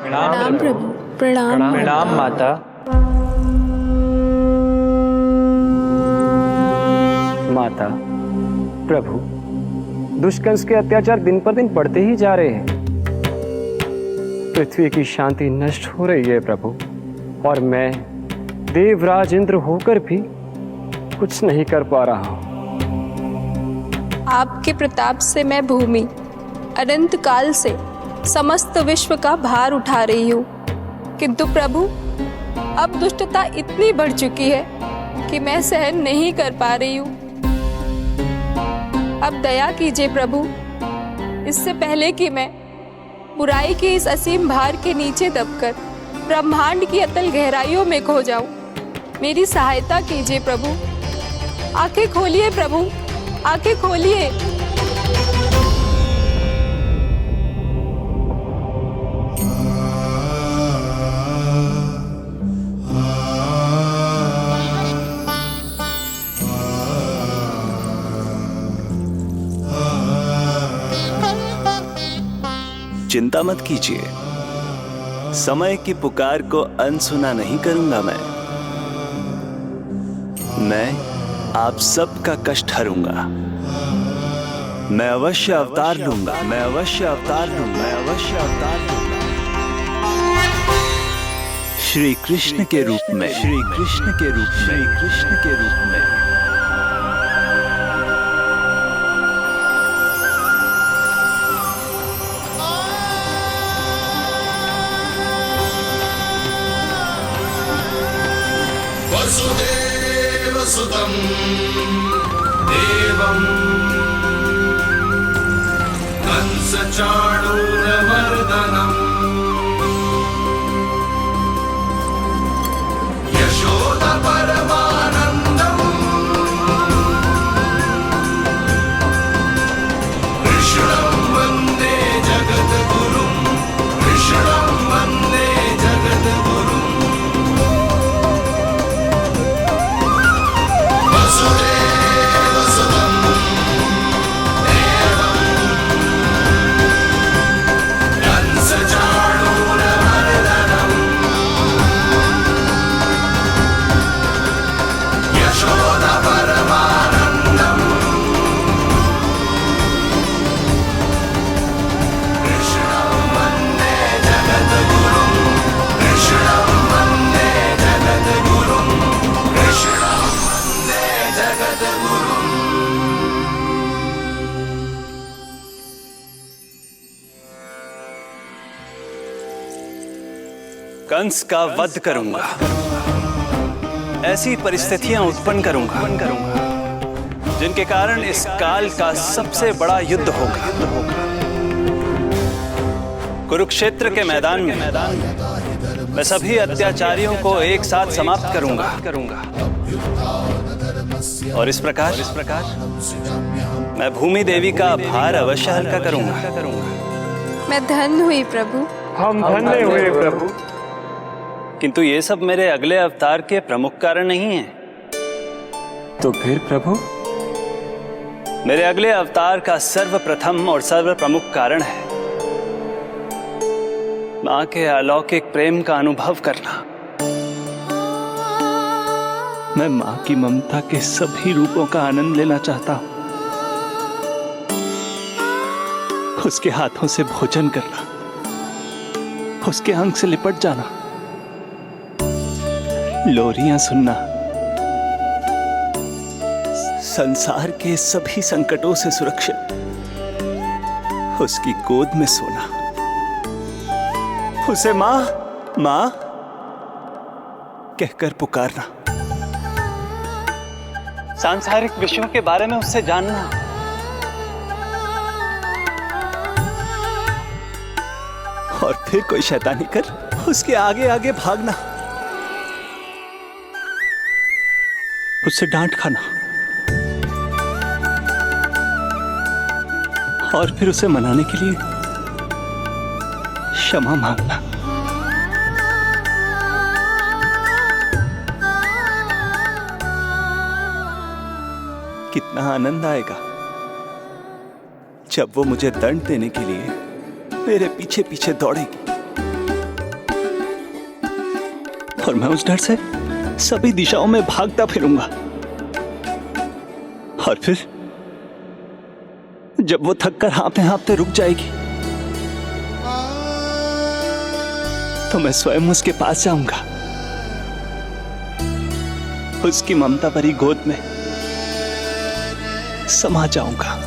प्रणाम प्रभु। प्रणाम प्रणाम माता। माता, प्रभु, दुष्कंस के अत्याचार दिन पर दिन बढ़ते ही जा रहे हैं। पृथ्वी की शांति नष्ट हो रही है प्रभु, और मैं देवराज इंद्र होकर भी कुछ नहीं कर पा रहा हूं। आपके प्रताप से मैं भूमि अनंत काल से समस्त विश्व का भार उठा रही हूँ, किंतु प्रभु अब दुष्टता इतनी बढ़ चुकी है कि मैं सहन नहीं कर पा रही हूँ। अब दया कीजिए प्रभु, इससे पहले कि मैं बुराई के इस असीम भार के नीचे दबकर ब्रह्मांड की अतल गहराइयों में खो जाऊं। मेरी सहायता कीजिए प्रभु। आंखें खोलिए प्रभु, आंखें खोलिए। चिंता मत कीजिए, समय की पुकार को अनसुना नहीं करूंगा। मैं आप सबका कष्ट हरूंगा। मैं अवश्य अवतार लूंगा, मैं अवश्य अवतार लूंगा, मैं अवश्य अवतार लूंगा। श्री कृष्ण के रूप में, श्री कृष्ण के रूप में, श्री कृष्ण के रूप में। वसुदेव सुतं देवं कंस चाणूरमर्दनम् यशोदा परमानन्दम् कृष्णं वन्दे जगद्गुरुं, कृष्णं वन्दे जगद्गुरुम्। वसुदेव सुतं देवं कंस चाणूरमर्दनम् यशोदा परमानन्दम् कृष्णं वन्दे जगद्गुरुं, कृष्णं वन्दे जगद्गुरुं, कृष्णं वन्दे जगद्गुरुम्। कंस का वध करूंगा, ऐसी परिस्थितियां उत्पन्न करूंगा जिनके कारण इस काल का सबसे बड़ा युद्ध होगा। कुरुक्षेत्र के मैदान में मैं सभी अत्याचारियों को एक साथ समाप्त करूंगा। और इस प्रकार मैं भूमि देवी का भार अवश्य हल्का करूंगा। मैं धन्य हुई प्रभु। हम धन्य हुए प्रभु। किंतु ये सब मेरे अगले अवतार के प्रमुख कारण नहीं हैं। तो फिर प्रभु? मेरे अगले अवतार का सर्वप्रथम और सर्व प्रमुख कारण है मां के अलौकिक प्रेम का अनुभव करना। मैं मां की ममता के सभी रूपों का आनंद लेना चाहता हूं। उसके हाथों से भोजन करना, उसके अंग से लिपट जाना, लोरियां सुनना, संसार के सभी संकटों से सुरक्षित उसकी गोद में सोना, उसे मां मां कहकर पुकारना, सांसारिक विषयों के बारे में उससे जानना, और फिर कोई शैतानी कर उसके आगे आगे भागना, उससे डांट खाना, और फिर उसे मनाने के लिए क्षमा मांगना। कितना आनंद आएगा जब वो मुझे दंड देने के लिए मेरे पीछे पीछे दौड़ेगी। और मैं उस डर से सभी दिशाओं में भागता फिरूंगा। और फिर जब वो थक कर हाँपते हाँपते रुक जाएगी तो मैं स्वयं उसके पास जाऊंगा, उसकी ममता भरी गोद में समा जाऊंगा।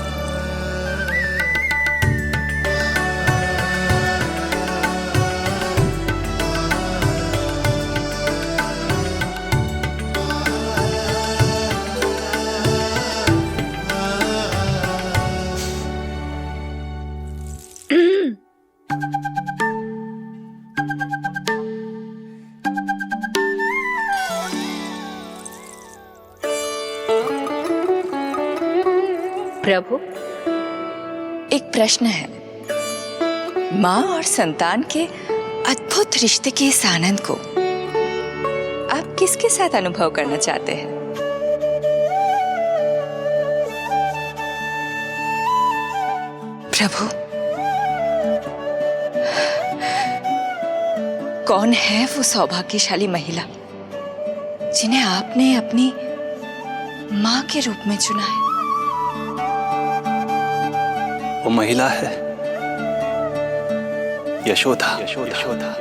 प्रभु, एक प्रश्न है। माँ और संतान के अद्भुत रिश्ते के इस आनंद को आप किसके साथ अनुभव करना चाहते हैं? प्रभु, कौन है वो सौभाग्यशाली महिला जिन्हें आपने अपनी माँ के रूप में चुना है? वो महिला है यशोदा। यशोदा।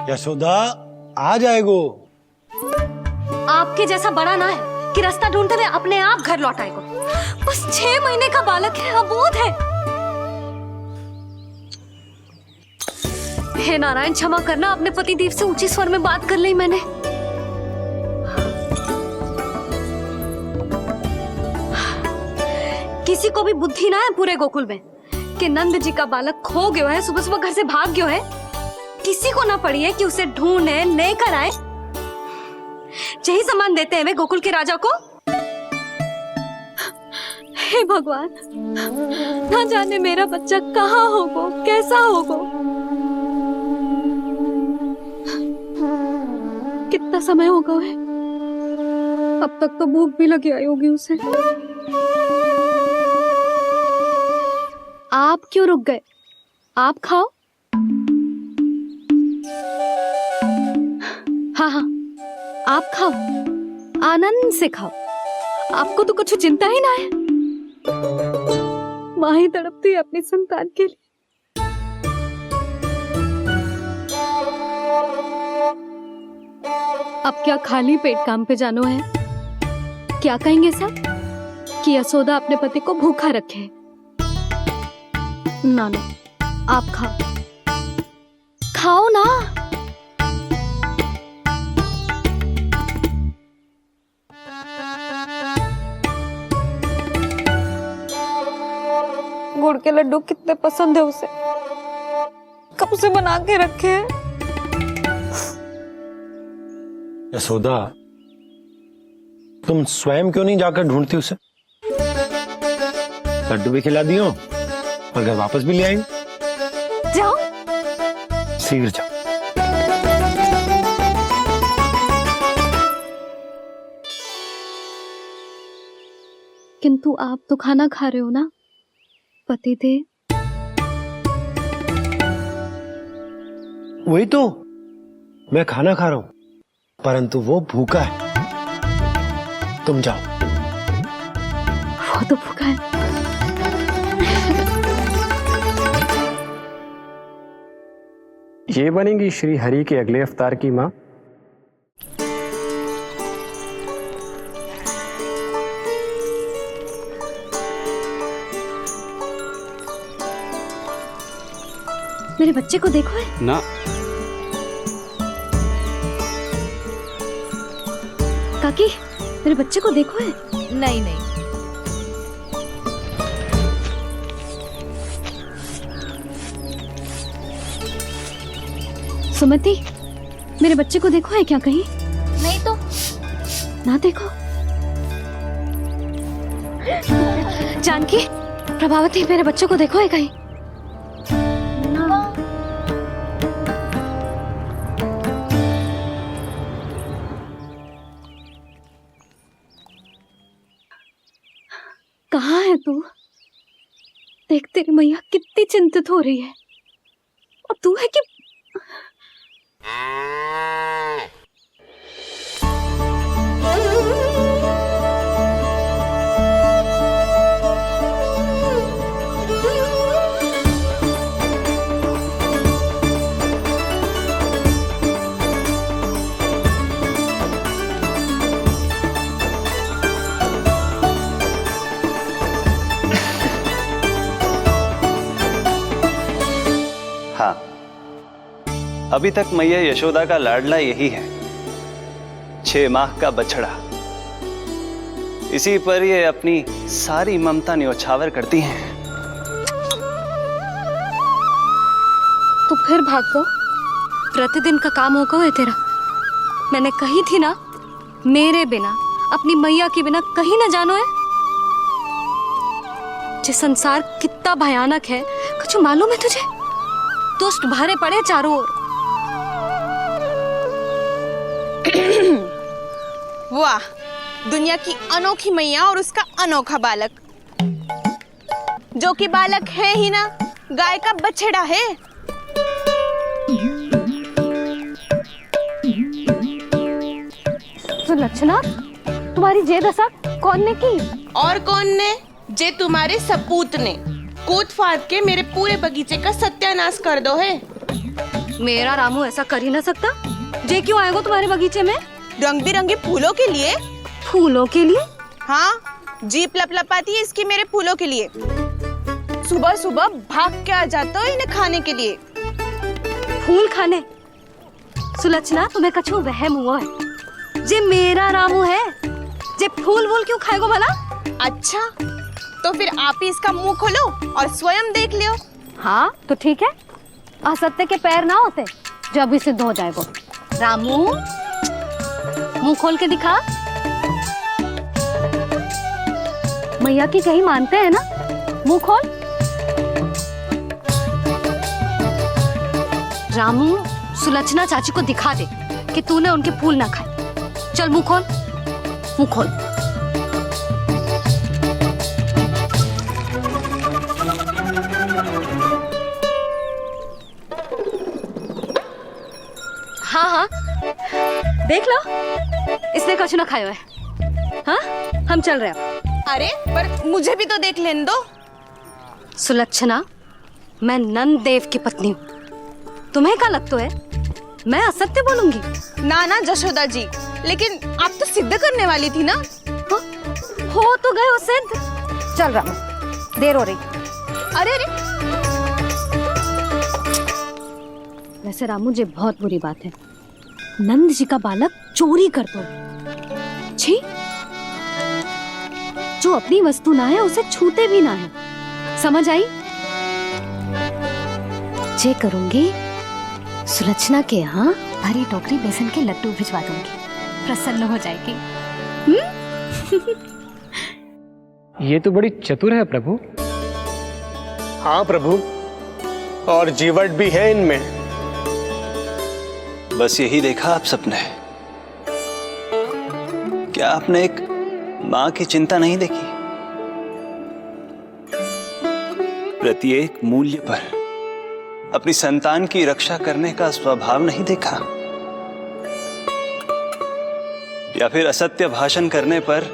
यशोदा आ जाएगो। आपके जैसा बड़ा ना है कि रास्ता ढूंढते हुए अपने आप घर लौट आएगो। बस 6 महीने का बालक है, अबोध है। हे नारायण, क्षमा करना, अपने पति देव से ऊंची स्वर में बात कर ली मैंने। किसी को भी बुद्धि ना है पूरे गोकुल में कि नंद जी का बालक खो गयो है, सुबह सुबह घर से भाग गयो है। किसी को ना पड़ी है कि उसे ढूंढे लेकर आए। यही सम्मान देते हैं वे गोकुल के राजा को। हे भगवान, ना जाने मेरा बच्चा कहाँ होगो, कैसा होगो। कितना समय होगा है? अब तक तो भूख भी लगी आई होगी उसे। आप क्यों रुक गए? आप खाओ। हाँ हाँ, आप खाओ, आनंद से खाओ। आपको तो कुछ चिंता ही ना है। माँ ही तड़पती है अपनी संतान के लिए। अब क्या खाली पेट काम पे जानो है? क्या कहेंगे सब कि यशोदा अपने पति को भूखा रखे? ना ना, आप खाओ, खाओ ना। गुड़ के लड्डू कितने पसंद है उसे, कब से बना के रखे हैं। यशोदा, तुम स्वयं क्यों नहीं जाकर ढूंढती उसे? लड्डू भी खिला दियो और घर वापस भी ले आएंगे। जाओ, शीघ्र जाओ। किंतु आप तो खाना खा रहे हो ना पतिदेव? वही तो, मैं खाना खा रहा हूं, परंतु वो भूखा है। तुम जाओ। वो तो भूखा है। ये बनेंगी श्री हरि के अगले अवतार की माँ? मेरे बच्चे को देखो है ना। काकी, मेरे बच्चे को देखो है। नहीं नहीं, सुमति, मेरे बच्चे को देखो है क्या कहीं? नहीं तो। ना देखो। जानकी, प्रभावती, मेरे बच्चे को देखो है कहीं? कहाँ है तू? देख तेरी मैया कितनी चिंतित हो रही है, और तू है कि हाँ, अभी तक मैया यशोदा का लाडला यही है, 6 माह का बछड़ा। इसी पर ये अपनी सारी ममता न्योछावर करती हैं। तो फिर भाग गो। प्रतिदिन का काम होगा है तेरा। मैंने कही थी ना, मेरे बिना, अपनी मैया के बिना कहीं ना जानो है। ये संसार कितना भयानक है, कुछ मालूम है तुझे? दुष्ट भरे पड़े चारों ओर। वाह, दुनिया की अनोखी मैया और उसका अनोखा बालक, जो कि बालक है ही ना, गाय का बछड़ा है। तो लक्षणा, तुम्हारी जे दशा कौन ने की? और कौन ने? जे तुम्हारे सपूत ने कूद फाड़ के मेरे पूरे बगीचे का सत्यानाश कर दो है। मेरा रामू ऐसा कर ही ना सकता। जे क्यों आएगा तुम्हारे बगीचे में? रंग बिरंगे फूलों के लिए। फूलों के लिए? हाँ, जीप लपलपाती है इसकी मेरे फूलों के लिए। सुबह सुबह भाग के आ जाता हो इन्हें खाने के लिए। फूल खाने? सुलक्षणा, तुम्हें कछु वहम हुआ है। जे मेरा रामू है, जे फूल वूल क्यों खाएगो भला? अच्छा, तो फिर आप ही इसका मुंह खोलो और स्वयं देख लियो। हाँ तो ठीक है, असत्य के पैर ना होते जो अभी सिद्ध हो जाएगा। रामू, मुंह खोल के दिखा। मैया की कहीं मानते हैं ना, मुंह खोल। रामू, सुलक्षणा चाची को दिखा दे कि तूने उनके फूल ना खाए। चल मुंह खोल, मुंह खोल। हाँ हाँ, देख लो, इसने कुछ ना खाया है। हाँ, हम चल रहे हैं। अरे पर मुझे भी तो देख लेने दो। सुलक्षणा, मैं नंद देव की पत्नी हूँ। तुम्हें क्या लगता है मैं असत्य बोलूंगी? ना ना जशोदा जी, लेकिन आप तो सिद्ध करने वाली थी ना। हो तो गए हो सिद्ध। चल रामू, देर हो रही। अरे अरे, वैसे रामू, ये बहुत बुरी बात है। नंद जी का बालक चोरी कर दो। छी, जो अपनी वस्तु ना है उसे छूते भी ना है। समझ आई? जे करूंगी, सुलक्षणा के यहाँ भरी टोकरी बेसन के लड्डू भिजवा दूंगी, प्रसन्न हो जाएगी। ये तो बड़ी चतुर है प्रभु। हाँ प्रभु, और जीवट भी है इनमें। बस यही देखा आप सबने? क्या आपने एक मां की चिंता नहीं देखी? प्रत्येक मूल्य पर अपनी संतान की रक्षा करने का स्वभाव नहीं देखा? या फिर असत्य भाषण करने पर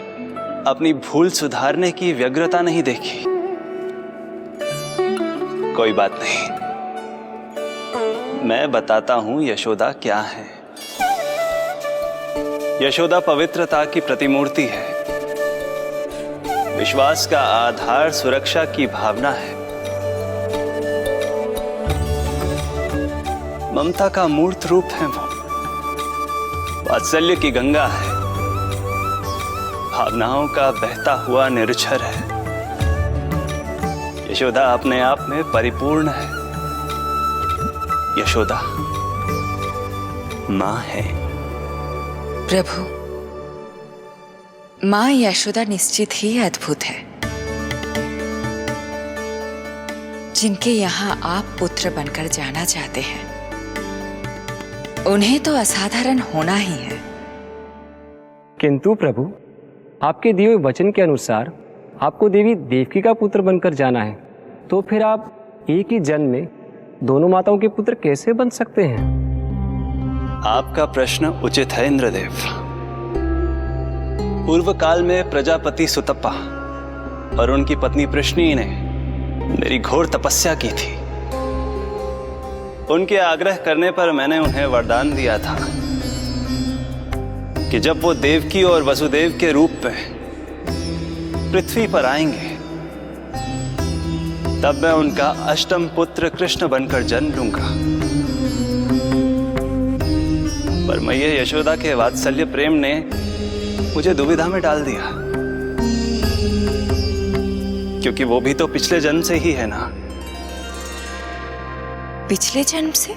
अपनी भूल सुधारने की व्यग्रता नहीं देखी? कोई बात नहीं, मैं बताता हूं यशोदा क्या है। यशोदा पवित्रता की प्रतिमूर्ति है, विश्वास का आधार, सुरक्षा की भावना है, ममता का मूर्त रूप है वो, वात्सल्य की गंगा है, भावनाओं का बहता हुआ निर्झर है। यशोदा अपने आप में परिपूर्ण है। यशोदा मां है। प्रभु, मां यशोदा निश्चित ही अद्भुत है। जिनके यहां आप पुत्र बनकर जाना चाहते हैं, उन्हें तो असाधारण होना ही है। किंतु प्रभु, आपके दिए हुए वचन के अनुसार आपको देवी देवकी का पुत्र बनकर जाना है, तो फिर आप एक ही जन्म में दोनों माताओं के पुत्र कैसे बन सकते हैं? आपका प्रश्न उचित है इंद्रदेव। पूर्व काल में प्रजापति सुतप्पा और उनकी पत्नी प्रश्नी ने मेरी घोर तपस्या की थी। उनके आग्रह करने पर मैंने उन्हें वरदान दिया था कि जब वो देवकी और वसुदेव के रूप में पृथ्वी पर आएंगे, तब मैं उनका अष्टम पुत्र कृष्ण बनकर जन्म लूंगा। पर मैया यशोदा के वात्सल्य प्रेम ने मुझे दुविधा में डाल दिया, क्योंकि वो भी तो पिछले जन्म से ही है ना। पिछले जन्म से?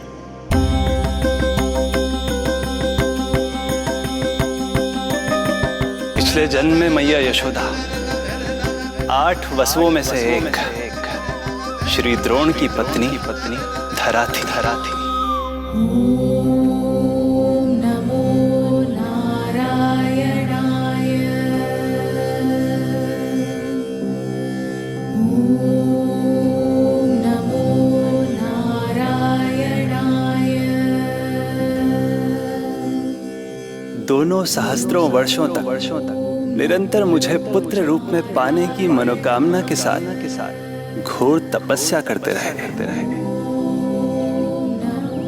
पिछले जन्म में मैया यशोदा 8 वसुओं में से एक श्री द्रोण की पत्नी धरा थी। दोनों सहस्त्रों वर्षों तक निरंतर मुझे पुत्र रूप में पाने की मनोकामना के साथ घोर तपस्या करते रहे।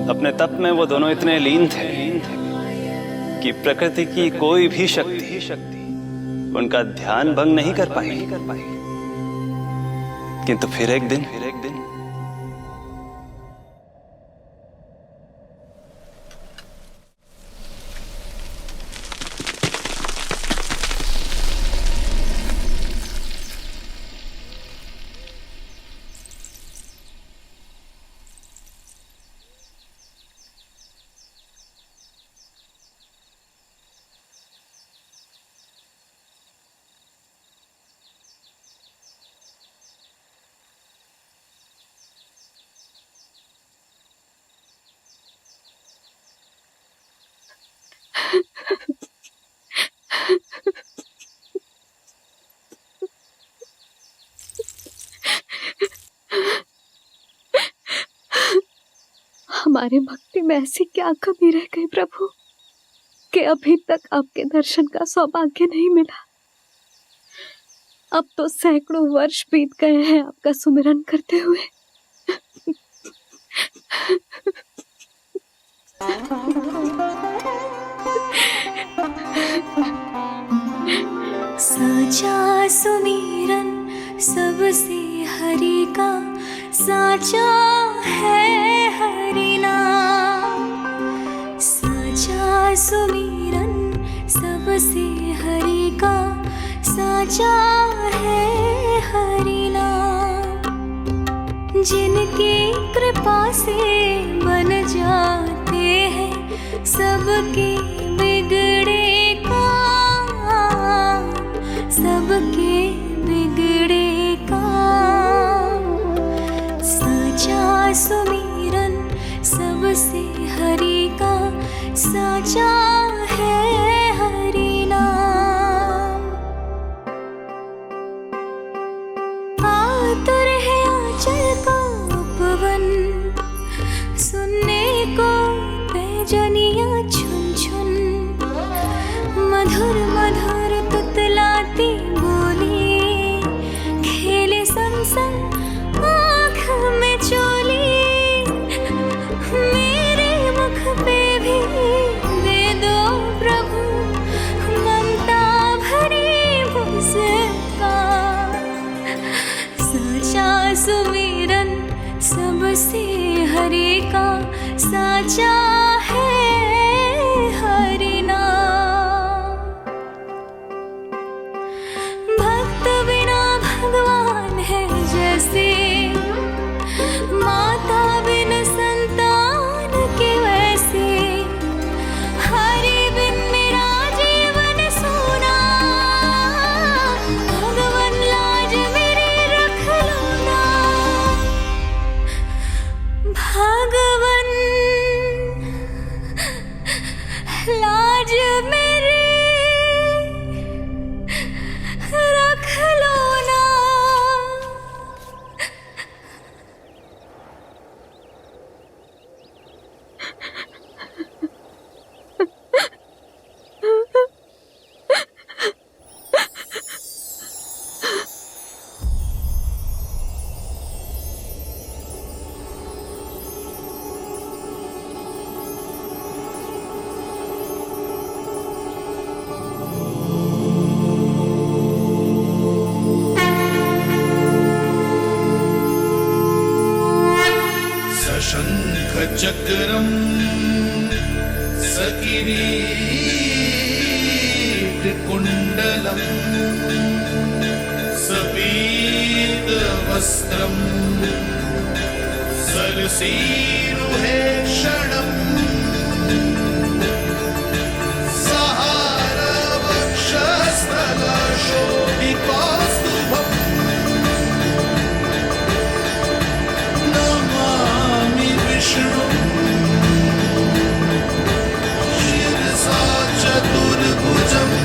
अपने तप में वो दोनों इतने लीन थे कि प्रकृति की कोई भी शक्ति उनका ध्यान भंग नहीं कर पाई। किंतु फिर एक दिन हमारे भक्ति में ऐसी क्या कमी रह गई प्रभु कि अभी तक आपके दर्शन का सौभाग्य नहीं मिला। अब तो सैकड़ों वर्ष बीत गए हैं आपका सुमिरन करते हुए। साचा सुमिरन सबसे हरि का, साचा है हरि नाम। साचा सुमिरन सबसे हरि का, साचा है हरि नाम। जिनकी कृपा से बन जाते हैं सबके बिगड़े काम, सबके बिगड़े काम। साचा सुमिरन सबसे हरि का, साचा है हरि नाम। आतुर है आंचल का उपवन, सुनने को पैजनियां छुन छुन। मधुर मधुर तुतलाती बोली, खेले संग संग आँख में चोली। सुमिरन सबसे हरि का साचा है हरि नाम। भक्त बिना भगवान है जैसे, माता बिन संतान के वैसे, हरि बिन मेरा जीवन सूना, भगवन लाज मेरी रख लो ना। भगवन लाज मेरी रख लो ना। सशङ्खचक्रं सकिरीटकुण्डलं सपीतवस्त्रं सरसीरुहेक्षणं सहारवक्षस्थलशोभितौस्तुभम् नमामि विष्णुं शिरसा चतुर्भुजम्।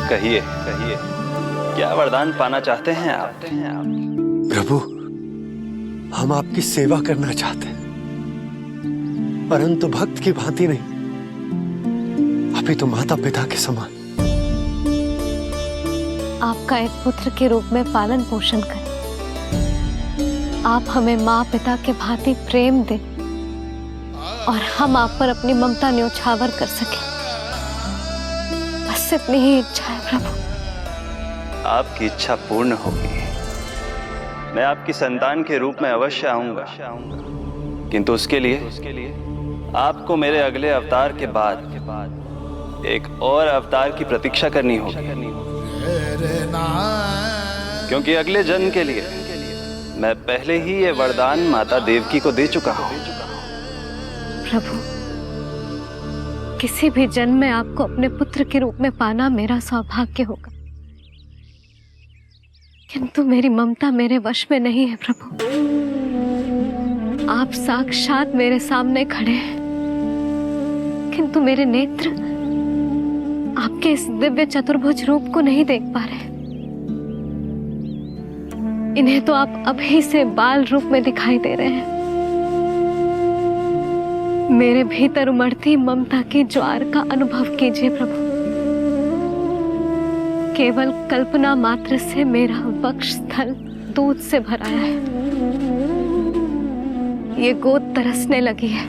कहिए कहिए, क्या वरदान पाना चाहते हैं आप? प्रभु, हम आपकी सेवा करना चाहते हैं, परंतु भक्त की भांति नहीं, अभी तो माता पिता के समान। आपका एक पुत्र के रूप में पालन पोषण करें। आप हमें माँ पिता के भांति प्रेम दें और हम आप पर अपनी ममता न्योछावर कर सकें। बस इतनी ही इच्छा है प्रभु। आपकी इच्छा पूर्ण होगी। मैं आपकी संतान के रूप में अवश्य आऊंगा, किंतु उसके लिए आपको मेरे अगले अवतार के बाद एक और अवतार की प्रतीक्षा करनी होगी, क्योंकि अगले जन्म के लिए मैं पहले ही ये वरदान माता देवकी को दे चुका हूँ। प्रभु, किसी भी जन्म में आपको अपने पुत्र के रूप में पाना मेरा सौभाग्य होगा, किंतु मेरी ममता मेरे वश में नहीं है प्रभु। आप साक्षात मेरे सामने खड़े हैं, किंतु मेरे नेत्र आपके इस दिव्य चतुर्भुज रूप को नहीं देख पा रहे। इन्हें तो आप अभी से बाल रूप में दिखाई दे रहे हैं। मेरे भीतर उमड़ती ममता की ज्वार का अनुभव कीजिए प्रभु। केवल कल्पना मात्र से मेरा वक्ष स्थल दूध से भराया है। ये गोद तरसने लगी है,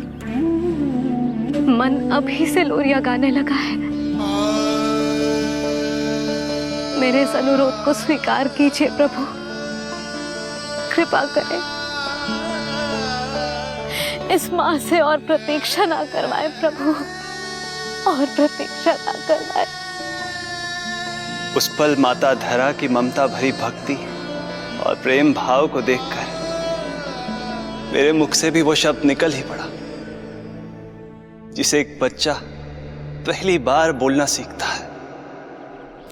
मन अभी से लोरियां गाने लगा है। मेरे इस अनुरोध को स्वीकार कीजिए प्रभु, कृपा करें। इस माँ से और प्रतीक्षा ना करवाए प्रभु, और प्रतीक्षा ना करवाए। उस पल माता धरा की ममता भरी भक्ति और प्रेम भाव को देखकर मेरे मुख से भी वो शब्द निकल ही पड़ा जिसे एक बच्चा पहली बार बोलना सीखता है,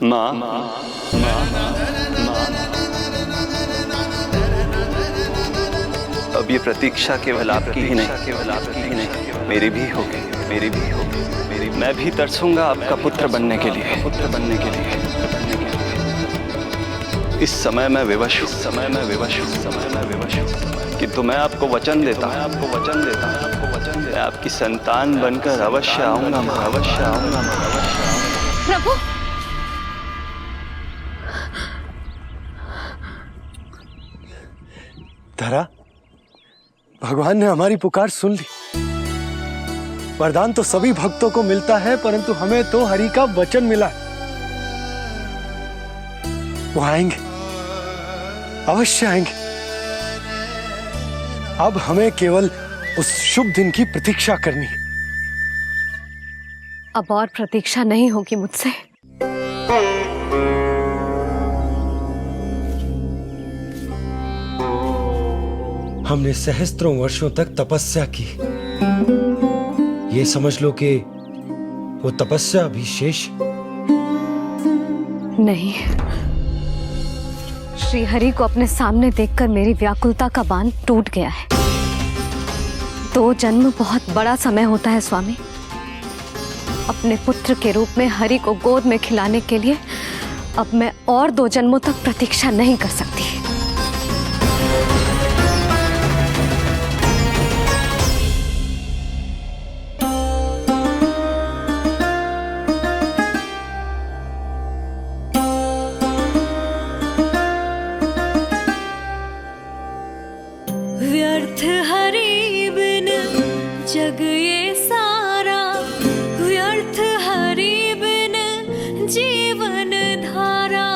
माँ। अब अब ये प्रतीक्षा केवल आपकी ही नहीं, मेरी भी होगी, मेरी भी होगी। मैं भी तरसूंगा आपका पुत्र बनने के लिए, इस समय मैं विवश हूँ, किंतु मैं आपको वचन देता हूँ, मैं आपकी संतान बनकर अवश्य आऊंगा, प्रभु, धरा, भगवान ने हमारी पुकार सुन ली। वरदान तो सभी भक्तों को मिलता है, परंतु हमें तो हरि का वचन मिला है। वो आएंगे, अवश्य आएंगे। अब हमें केवल उस शुभ दिन की प्रतीक्षा करनी है। अब और प्रतीक्षा नहीं होगी मुझसे। हमने सहस्त्रों वर्षों तक तपस्या की, ये समझ लो कि वो तपस्या अभी शेष नहीं। श्री हरि को अपने सामने देखकर मेरी व्याकुलता का बांध टूट गया है। 2 जन्म बहुत बड़ा समय होता है स्वामी। अपने पुत्र के रूप में हरि को गोद में खिलाने के लिए अब मैं और 2 जन्मों तक प्रतीक्षा नहीं कर सकती। व्यर्थ हरि बिन जग ये सारा, व्यर्थ हरि बिन जीवन धारा।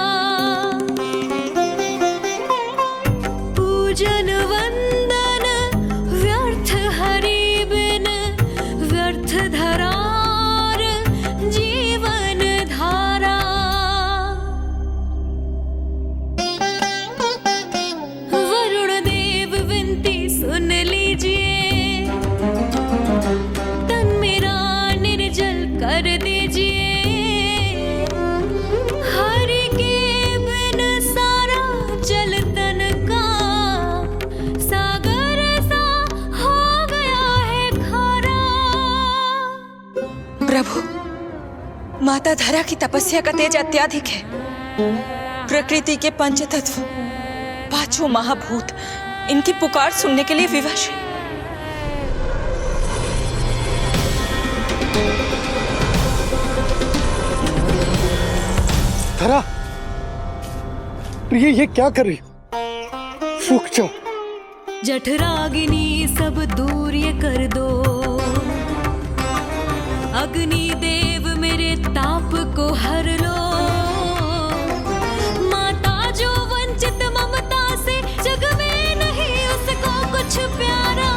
पूजन वंदन व्यर्थ हरि बिन, व्यर्थ धरार जीवन धारा। वरुण देव विनती सुन लीजिए, तन मेरा निर्जल कर दीजिए। हरि के बिन सारा जल तन का सागर सा हो गया है खारा। प्रभु, माता धरा की तपस्या का तेज अत्याधिक है। प्रकृति के पंचतत्व, 5 महाभूत इनकी पुकार सुनने के लिए विवश है। धरा, प्रिय, ये क्या कर रही हो? रुक जाओ। जठराग्नि सब दूर ये कर दो, अग्नि देव मेरे ताप को हर लो। माता जो वंचित ममता से, जग में नहीं उसको कुछ प्यारा।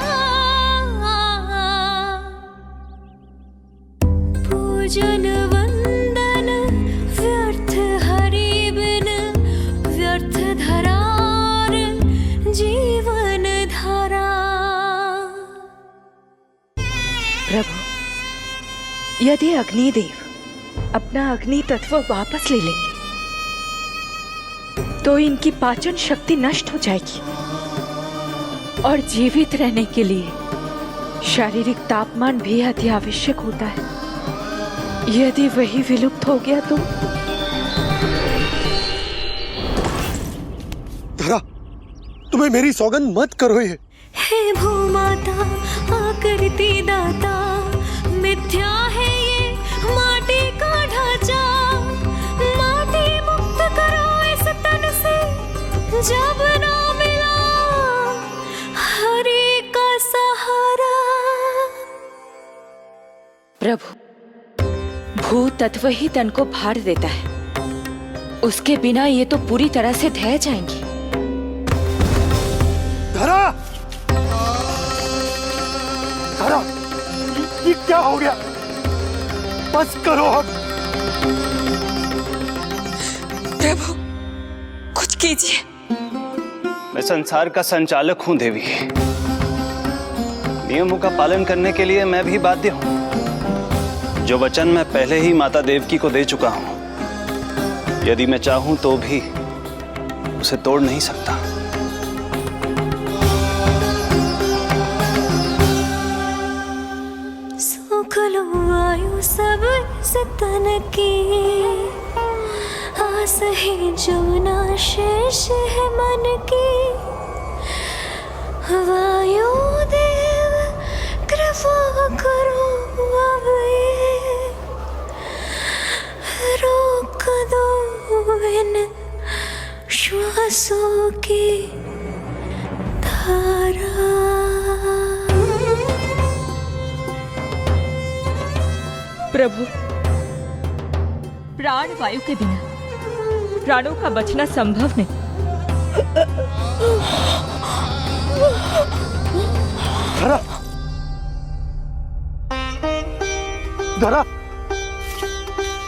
पूजन वंदन व्यर्थ हरि बिन, व्यर्थ धरार जीवन धारा। प्रभु, यदि अग्निदेव अपना अग्नि तत्व वापस ले लेंगे तो इनकी पाचन शक्ति नष्ट हो जाएगी और जीवित रहने के लिए शारीरिक तापमान भी अति आवश्यक होता है। यदि वही विलुप्त हो गया तो? धरा, तुम्हें मेरी सौगंध मत करो ये। हे भूमाता आकृति दाता, मिथ्या है ये माटी का ढांचा। माटी मुक्त करो इस तन से, जब ना मिला हरि का सहारा। प्रभु, भू तत्व ही तन को भार देता है, उसके बिना ये तो पूरी तरह से ढह जाएंगी। धरा, धरा, ये क्या हो गया? बस करो अब। प्रभु, कुछ कीजिए। मैं संसार का संचालक हूं देवी, नियमों का पालन करने के लिए मैं भी बाध्य हूं। जो वचन मैं पहले ही माता देवकी को दे चुका हूं, यदि मैं चाहूं तो भी उसे तोड़ नहीं सकता। तन की, आस है जो ना शेष है मन की। वायु देव कृपा करो अब ये, रोक दो इन श्वासों की धारा। प्रभु, प्राण वायु के बिना प्राणों का बचना संभव नहीं। धरा, धरा,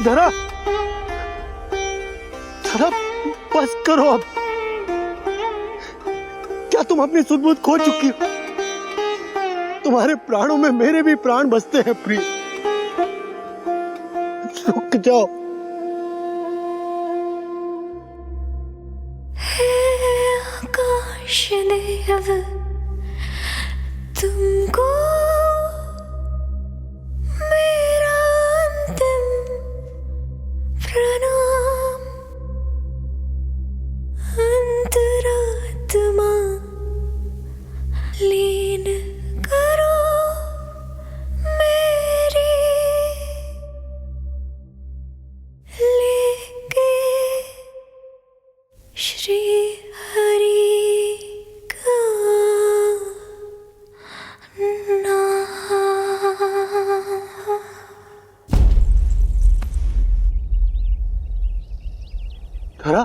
धरा, धरा, बस करो अब। क्या तुम अपनी सुध-बुध खो चुकी हो? तुम्हारे प्राणों में मेरे भी प्राण बसते हैं प्रिय। रुक जाओ। हे आकाश देव, तुमको मेरा अंतिम प्रणाम। अंतरात्मा लीन करो मेरी, लेके श्री हरि का नाम। धरा,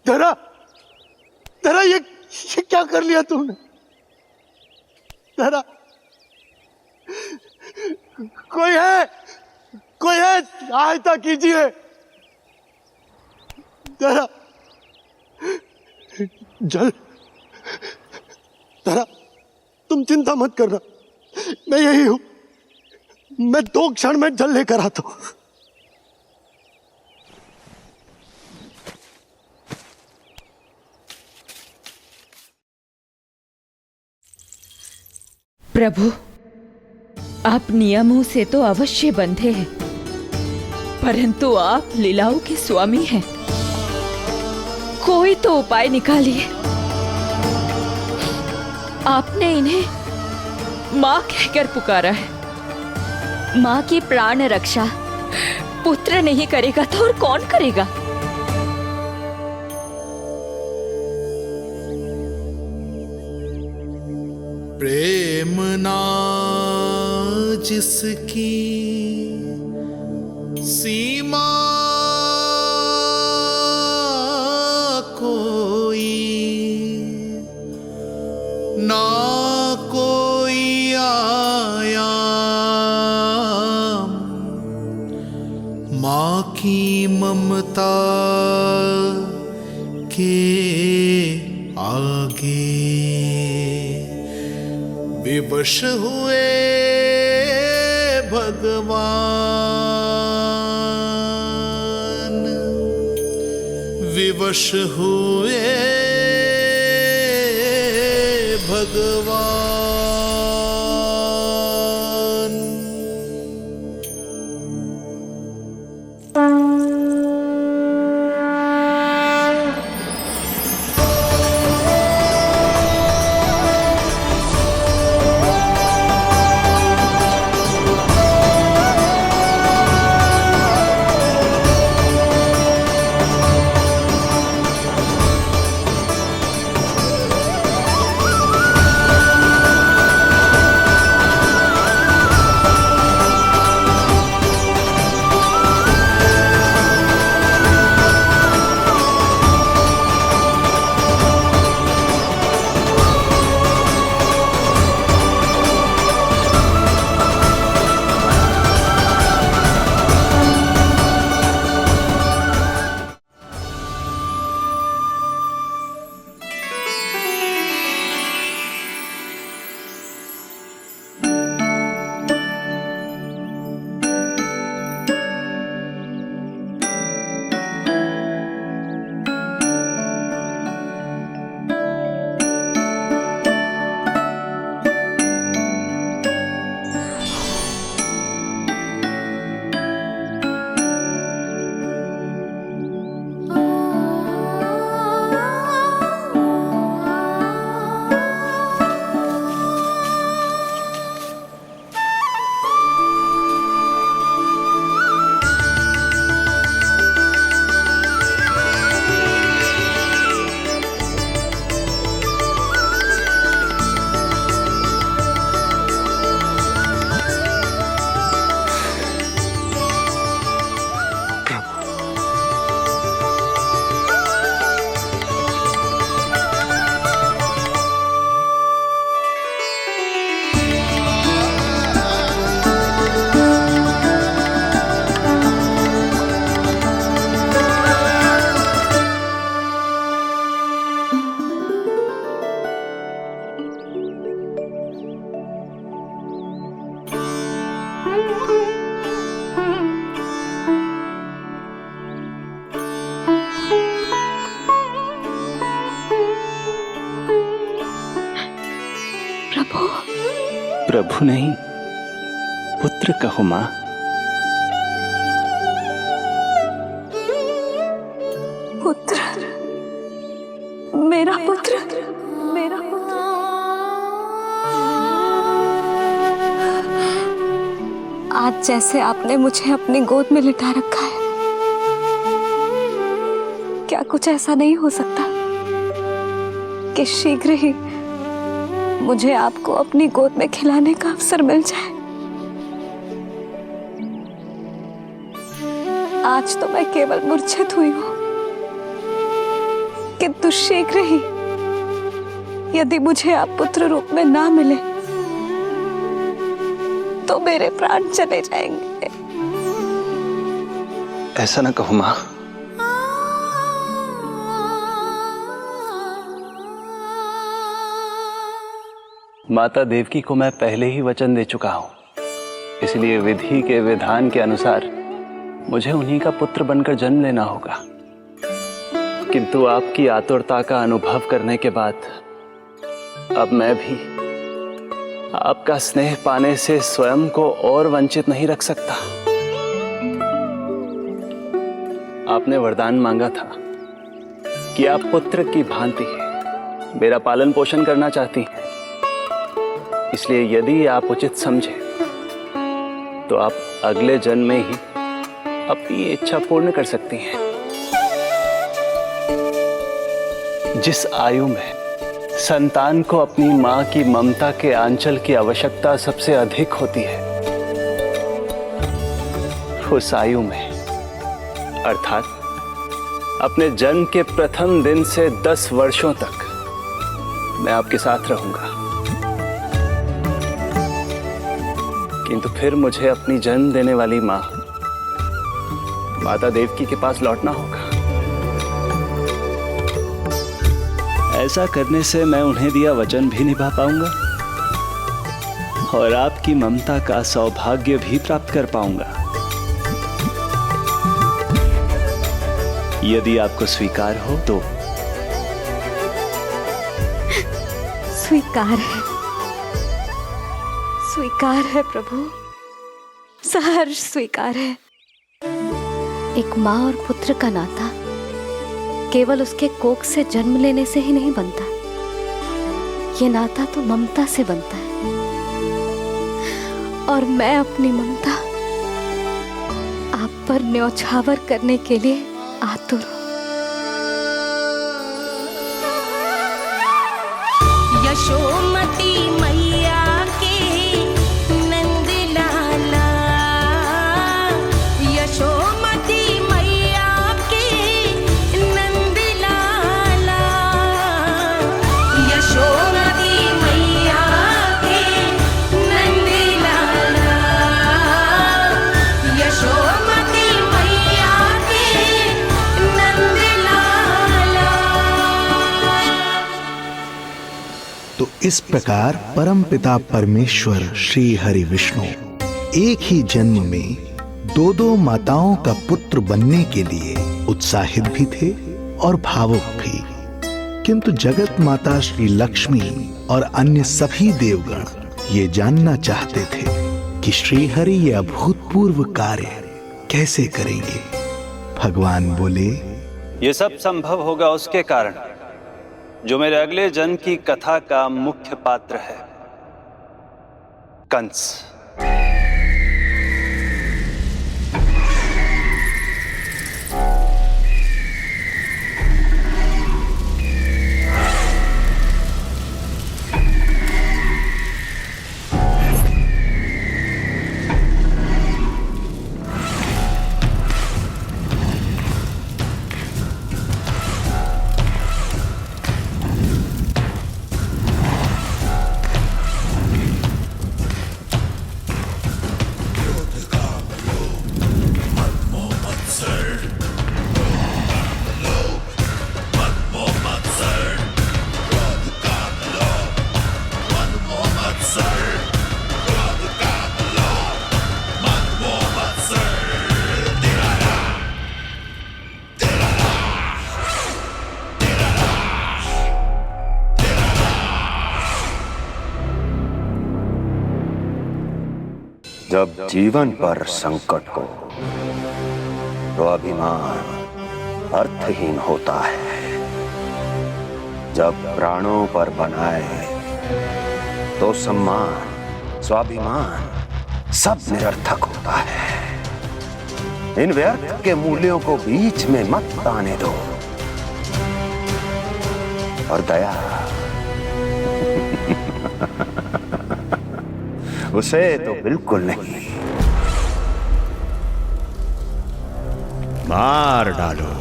धरा, धरा, ये क्या कर लिया तुमने? धरा, कोई है, कोई है, सहायता कीजिए। धरा, जल, धरा, तुम चिंता मत करना, मैं यही हूं। मैं 2 क्षण में जल लेकर आता हूं। प्रभु, आप नियमों से तो अवश्य बंधे हैं, परंतु आप लीलाओं के स्वामी हैं। कोई तो उपाय निकालिए। आपने इन्हें माँ कहकर पुकारा है। माँ की प्राण रक्षा पुत्र नहीं करेगा तो और कौन करेगा? प्रेम ना जिसकी सीमा कोई, ना कोई आयाम, माँ की ममता के आगे विवश हुए भगवान, विवश हुए भगवान। प्रभु नहीं, पुत्र कहो मां। पुत्र, मेरा पुत्र, मेरा पुत्र। आज जैसे आपने मुझे अपनी गोद में लिटा रखा है, क्या कुछ ऐसा नहीं हो सकता कि शीघ्र ही मुझे आपको अपनी गोद में खिलाने का अवसर मिल जाए? आज तो मैं केवल मूर्छित हुई हूं, किंतु शीघ्र ही यदि मुझे आप पुत्र रूप में ना मिले तो मेरे प्राण चले जाएंगे। ऐसा ना कहो मां। माता देवकी को मैं पहले ही वचन दे चुका हूं, इसलिए विधि के विधान के अनुसार मुझे उन्हीं का पुत्र बनकर जन्म लेना होगा। किंतु आपकी आतुरता का अनुभव करने के बाद अब मैं भी आपका स्नेह पाने से स्वयं को और वंचित नहीं रख सकता। आपने वरदान मांगा था कि आप पुत्र की भांति मेरा पालन पोषण करना चाहती हैं, इसलिए यदि आप उचित समझे तो आप अगले जन्म में ही अपनी इच्छा पूर्ण कर सकती हैं। जिस आयु में संतान को अपनी मां की ममता के आंचल की आवश्यकता सबसे अधिक होती है, उस आयु में अर्थात अपने जन्म के प्रथम दिन से 10 वर्षों तक मैं आपके साथ रहूंगा। किंतु फिर मुझे अपनी जन्म देने वाली मां माता देवकी के पास लौटना होगा। ऐसा करने से मैं उन्हें दिया वचन भी निभा पाऊंगा और आपकी ममता का सौभाग्य भी प्राप्त कर पाऊंगा। यदि आपको स्वीकार हो तो। स्वीकार है, स्वीकार है प्रभु, सहर्ष स्वीकार है। एक माँ और पुत्र का नाता केवल उसके कोख से जन्म लेने से ही नहीं बनता, ये नाता तो ममता से बनता है, और मैं अपनी ममता आप पर न्यौछावर करने के लिए आतुर हूं। यशोमती मैया के नंद लाला, यशोमती मैया के नंद लाला, यशोमती मैया के नंद लाला, यशोमती मैया के नंद लाला। तो इस प्रकार परमपिता परमेश्वर श्री हरि विष्णु एक ही जन्म में दो माताओं का पुत्र बनने के लिए उत्साहित भी थे और भावुक भी। किंतु जगत माता श्री लक्ष्मी और अन्य सभी देवगण ये जानना चाहते थे कि श्री हरि ये अभूतपूर्व कार्य कैसे करेंगे। भगवान बोले, ये सब संभव होगा उसके कारण जो मेरे अगले जन्म की कथा का मुख्य पात्र है, कंस। जब जीवन पर संकट हो तो अभिमान अर्थहीन होता है। जब प्राणों पर बनाए तो सम्मान स्वाभिमान सब निरर्थक होता है। इन व्यर्थ के मूल्यों को बीच में मत आने दो। और दया उसे तो बिल्कुल नहीं। मार डालो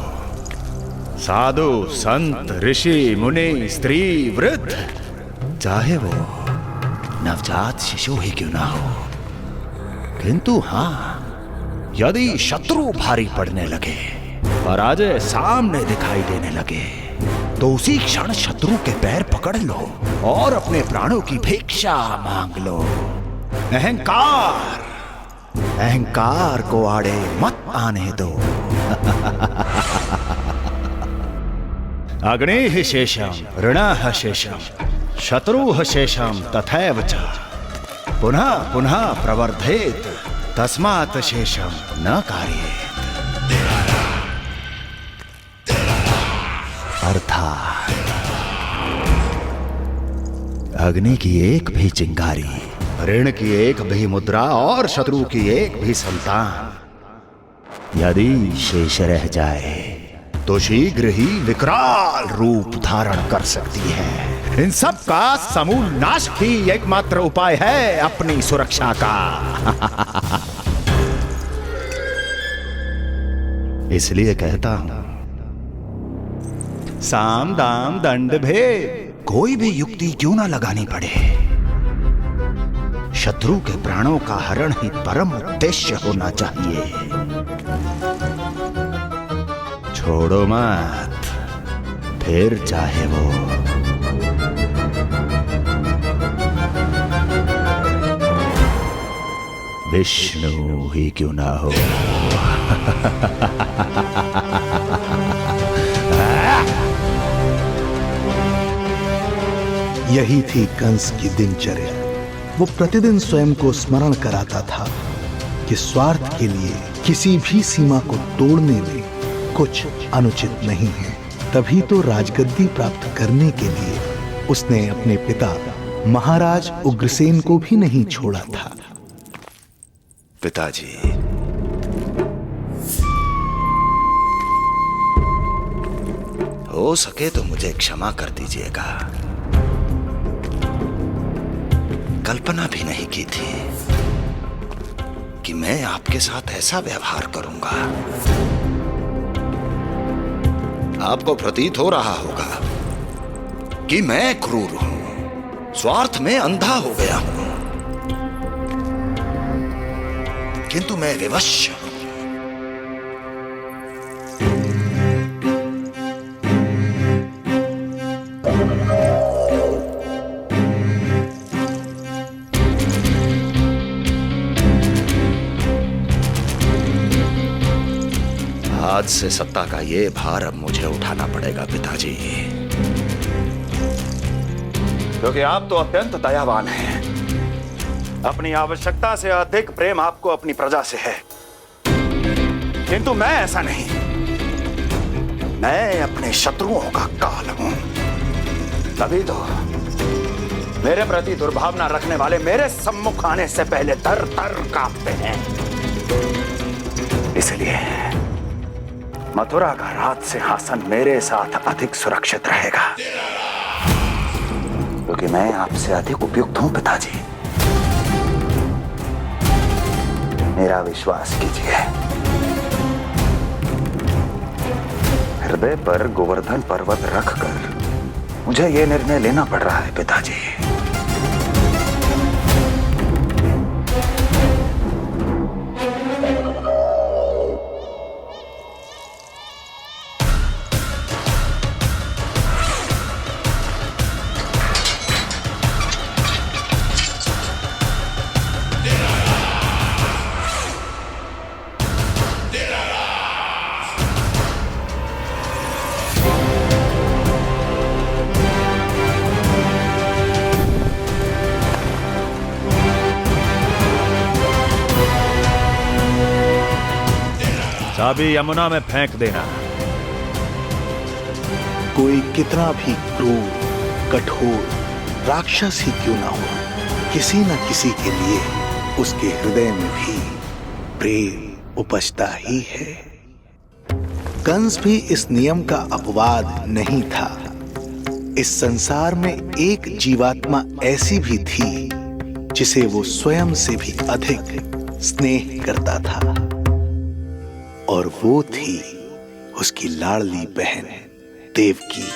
साधु संत ऋषि मुनि स्त्री वृद्ध, चाहे वो नवजात शिशु ही क्यों ना हो। किंतु हां, यदि शत्रु भारी पड़ने लगे, पराजय सामने दिखाई देने लगे, तो उसी क्षण शत्रु के पैर पकड़ लो और अपने प्राणों की भिक्षा मांग लो। अहंकार को आड़े मत आने दो। अग्निः शेषम ऋणः शेषम शत्रुः शेषम तथैव च पुनः पुनः प्रवर्धेत तस्मात् शेषम न कार्येत। अर्थात अग्नि की एक भी चिंगारी, ऋण की एक भी मुद्रा और शत्रु की एक भी संतान यदि शेष रह जाए तो शीघ्र ही विकराल रूप धारण कर सकती है। इन सब का समूल नाश ही एकमात्र उपाय है अपनी सुरक्षा का। इसलिए कहता हूं, साम दाम दंड भेद कोई भी युक्ति क्यों ना लगानी पड़े, शत्रु के प्राणों का हरण ही परम उद्देश्य होना चाहिए। छोड़ो मत, फिर चाहे वो विष्णु ही क्यों ना हो। यही थी कंस की दिनचर्या। वो प्रतिदिन स्वयं को स्मरण कराता था कि स्वार्थ के लिए किसी भी सीमा को तोड़ने में कुछ अनुचित नहीं है। तभी तो राजगद्दी प्राप्त करने के लिए उसने अपने पिता महाराज उग्रसेन को भी नहीं छोड़ा था। पिताजी, हो सके तो मुझे क्षमा कर दीजिएगा। कल्पना भी नहीं की थी कि मैं आपके साथ ऐसा व्यवहार करूंगा। आपको प्रतीत हो रहा होगा कि मैं क्रूर हूं, स्वार्थ में अंधा हो गया हूं, किंतु मैं विवश हूं। आज से सत्ता का ये भार अब मुझे उठाना पड़ेगा पिताजी, क्योंकि आप तो अत्यंत दयावान हैं। अपनी आवश्यकता से अधिक प्रेम आपको अपनी प्रजा से है, किंतु मैं ऐसा नहीं। मैं अपने शत्रुओं का काल हूं, तभी तो मेरे प्रति दुर्भावना रखने वाले मेरे सम्मुख आने से पहले थर थर कांपते हैं। इसलिए मथुरा का राज सिंहासन मेरे साथ अधिक सुरक्षित रहेगा, क्योंकि मैं आपसे अधिक उपयुक्त हूं पिताजी। मेरा विश्वास कीजिए। हृदय पर गोवर्धन पर्वत रखकर मुझे यह निर्णय लेना पड़ रहा है पिताजी। चाबी यमुना में फेंक देना। कोई कितना भी क्रूर, कठोर, राक्षस ही क्यों ना हो, किसी न किसी के लिए उसके हृदय में भी प्रेम उपजता ही है। कंस भी इस नियम का अपवाद नहीं था। इस संसार में एक जीवात्मा ऐसी भी थी जिसे वो स्वयं से भी अधिक स्नेह करता था, और वो थी उसकी लाडली बहन देवकी।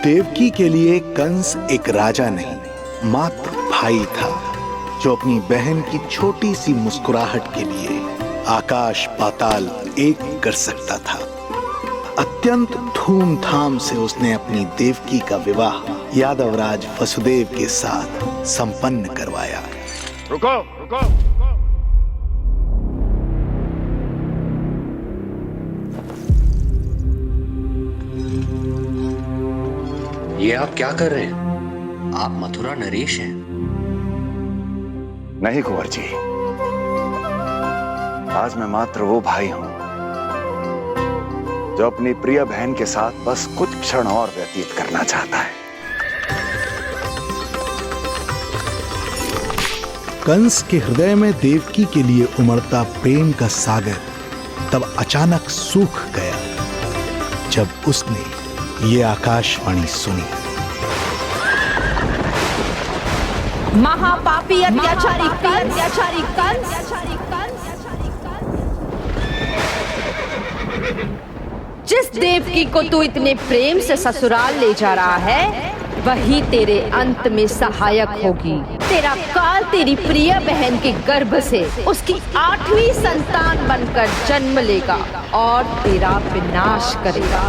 देवकी के लिए कंस एक राजा नहीं, मात्र भाई था, जो अपनी बहन की छोटी सी मुस्कुराहट के लिए आकाश पाताल एक कर सकता था। अत्यंत धूमधाम से उसने अपनी देवकी का विवाह यादवराज वसुदेव के साथ संपन्न करवाया। रुको। ये आप क्या कर रहे हैं? आप मथुरा नरेश हैं? नहीं कुंवर जी, आज मैं मात्र वो भाई हूं जो अपनी प्रिय बहन के साथ बस कुछ क्षण और व्यतीत करना चाहता है। कंस के हृदय में देवकी के लिए उमड़ता प्रेम का सागर तब अचानक सूख गया जब उसने ये आकाशवाणी सुनी। महापापी अत्याचारी कंस, जिस देवकी को तू इतने प्रेम से ससुराल ले जा रहा है, वही तेरे अंत में सहायक होगी। तेरा काल तेरी प्रिय बहन के गर्भ से उसकी 8वीं संतान बनकर जन्म लेगा और तेरा विनाश करेगा।